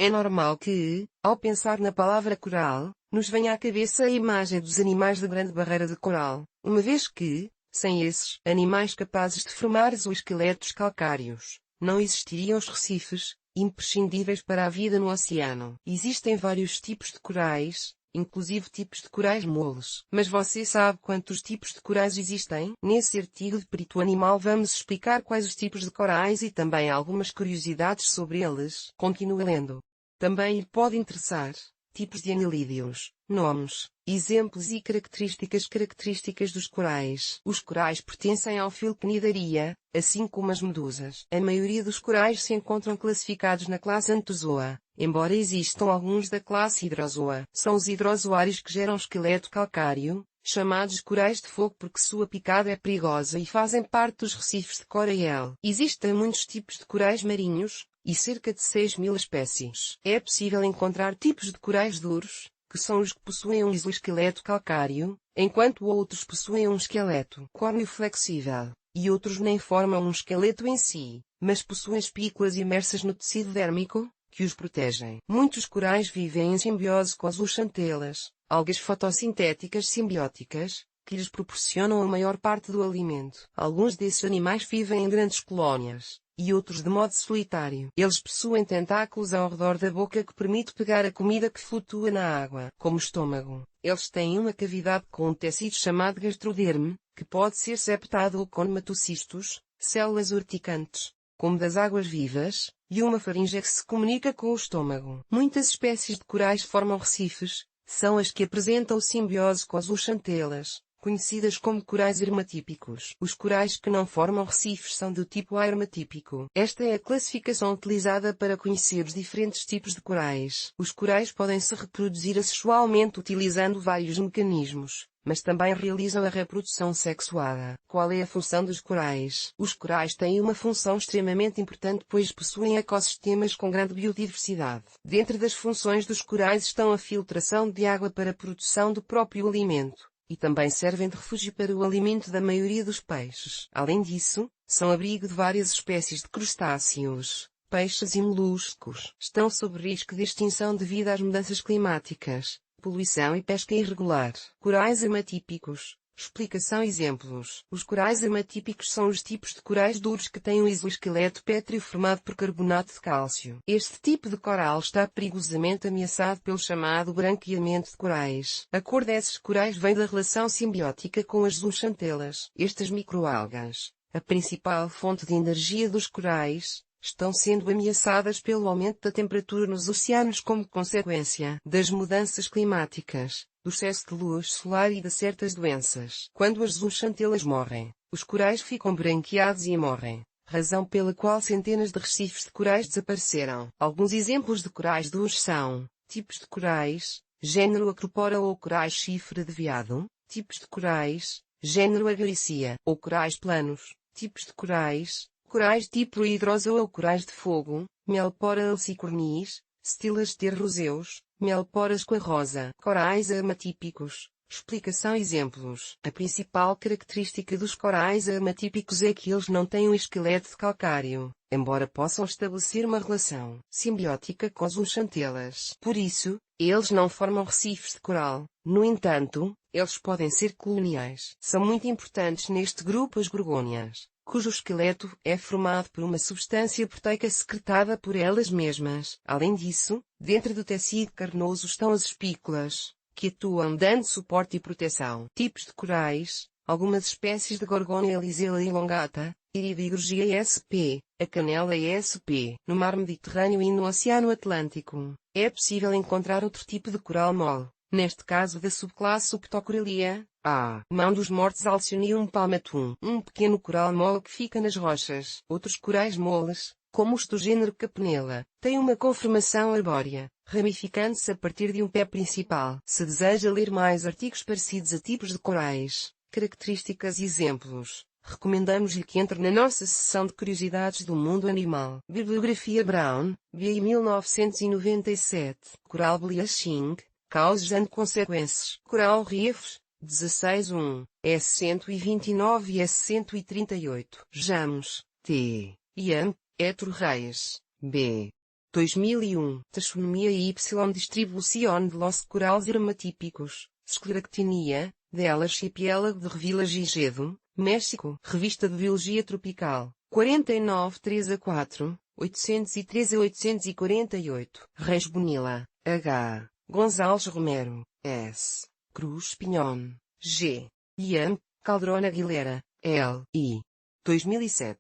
É normal que, ao pensar na palavra coral, nos venha à cabeça a imagem dos animais da Grande Barreira de Coral, uma vez que, sem esses animais capazes de formar exoesqueletos calcários, não existiriam os recifes, imprescindíveis para a vida no oceano. Existem vários tipos de corais, inclusive tipos de corais moles. Mas você sabe quantos tipos de corais existem? Nesse artigo de Perito Animal vamos explicar quais os tipos de corais e também algumas curiosidades sobre eles. Continue lendo. Também lhe pode interessar tipos de anelídeos, nomes, exemplos e características dos corais. Os corais pertencem ao filo Cnidaria, assim como as medusas. A maioria dos corais se encontram classificados na classe Anthozoa, embora existam alguns da classe Hidrozoa. São os hidrozoários que geram esqueleto calcário, chamados corais de fogo porque sua picada é perigosa e fazem parte dos recifes de coral. Existem muitos tipos de corais marinhos, e cerca de 6.000 espécies. É possível encontrar tipos de corais duros, que são os que possuem um exoesqueleto calcário, enquanto outros possuem um esqueleto córneo flexível, e outros nem formam um esqueleto em si, mas possuem espículas imersas no tecido dérmico, que os protegem. Muitos corais vivem em simbiose com as zooxantelas, algas fotossintéticas simbióticas, que lhes proporcionam a maior parte do alimento. Alguns desses animais vivem em grandes colónias, e outros de modo solitário. Eles possuem tentáculos ao redor da boca que permite pegar a comida que flutua na água. Como o estômago, eles têm uma cavidade com um tecido chamado gastroderme, que pode ser septado ou com nematocistos, células urticantes, como das águas-vivas, e uma faringe que se comunica com o estômago. Muitas espécies de corais formam recifes, são as que apresentam simbiose com as zooxantelas, conhecidas como corais hermatípicos. Os corais que não formam recifes são do tipo ahermatípico. Esta é a classificação utilizada para conhecer os diferentes tipos de corais. Os corais podem se reproduzir assexualmente utilizando vários mecanismos, mas também realizam a reprodução sexuada. Qual é a função dos corais? Os corais têm uma função extremamente importante pois possuem ecossistemas com grande biodiversidade. Dentre das funções dos corais estão a filtração de água para a produção do próprio alimento, e também servem de refúgio para o alimento da maioria dos peixes. Além disso, são abrigo de várias espécies de crustáceos, peixes e moluscos. Estão sob risco de extinção devido às mudanças climáticas, poluição e pesca irregular. Corais hematípicos. Explicação: exemplos. Os corais hematípicos são os tipos de corais duros que têm um exoesqueleto pétreo formado por carbonato de cálcio. Este tipo de coral está perigosamente ameaçado pelo chamado branqueamento de corais. A cor desses corais vem da relação simbiótica com as zooxantelas. Estas microalgas, a principal fonte de energia dos corais, estão sendo ameaçadas pelo aumento da temperatura nos oceanos como consequência das mudanças climáticas, do excesso de luz solar e de certas doenças. Quando as zooxantelas morrem, os corais ficam branqueados e morrem, razão pela qual centenas de recifes de corais desapareceram. Alguns exemplos de corais duros são: tipos de corais, gênero Acropora ou corais chifre de veado; tipos de corais, gênero Agaricia, ou corais planos; tipos de corais, corais tipo hidrozoa ou corais de fogo, Melpora alcicornis, Stylaster roseus, Melpora squarrosa. Corais hematípicos. Explicação: exemplos. A principal característica dos corais hematípicos é que eles não têm um esqueleto de calcário, embora possam estabelecer uma relação simbiótica com as zooxantelas. Por isso, eles não formam recifes de coral. No entanto, eles podem ser coloniais. São muito importantes neste grupo as gorgônias, cujo esqueleto é formado por uma substância proteica secretada por elas mesmas. Além disso, dentro do tecido carnoso estão as espículas, que atuam dando suporte e proteção. Tipos de corais. Algumas espécies de Gorgonia alizela elongata, Iridigorgia sp, a canela sp. No mar Mediterrâneo e no Oceano Atlântico, é possível encontrar outro tipo de coral mole, neste caso da subclasse Ptocoralia, a mão dos mortos Alcyonium palmatum, um pequeno coral mole que fica nas rochas. Outros corais moles, como os do gênero Capenella, têm uma conformação arbórea, ramificando-se a partir de um pé principal. Se deseja ler mais artigos parecidos a tipos de corais, características e exemplos, recomendamos-lhe que entre na nossa seção de curiosidades do mundo animal. Bibliografia Brown, B. 1997. Coral Bleaching, Causas and Consequences. Coral Reefs, 16.1, S129 e S138. Jamos, T. Ian, Hétero Reis, B. 2001. Taxonomia y distribuição de los corales hermatípicos. Scleractinia, del archipiélago de Revilla Gigedo, México. Revista de Biologia Tropical. 49 3 a 4, 813 a 848. Reis Bonilla, H. Gonzalez Romero, S. Cruz Pinhon, G. Ian, Calderon Aguilera, L. I. 2007.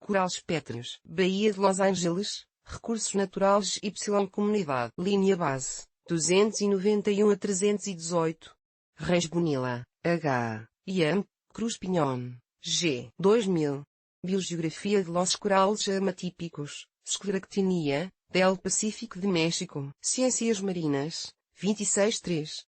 Corais pétreos. Baía de Los Angeles, Recursos Naturais Y Comunidade. Linha base, 291 a 318. Reis Bonilla, H. Ian, Cruz Pinhon, G. 2000. Biogeografia de los corales hermatípicos. Scleractinia, del Pacífico de México. Ciências Marinas, 26 3.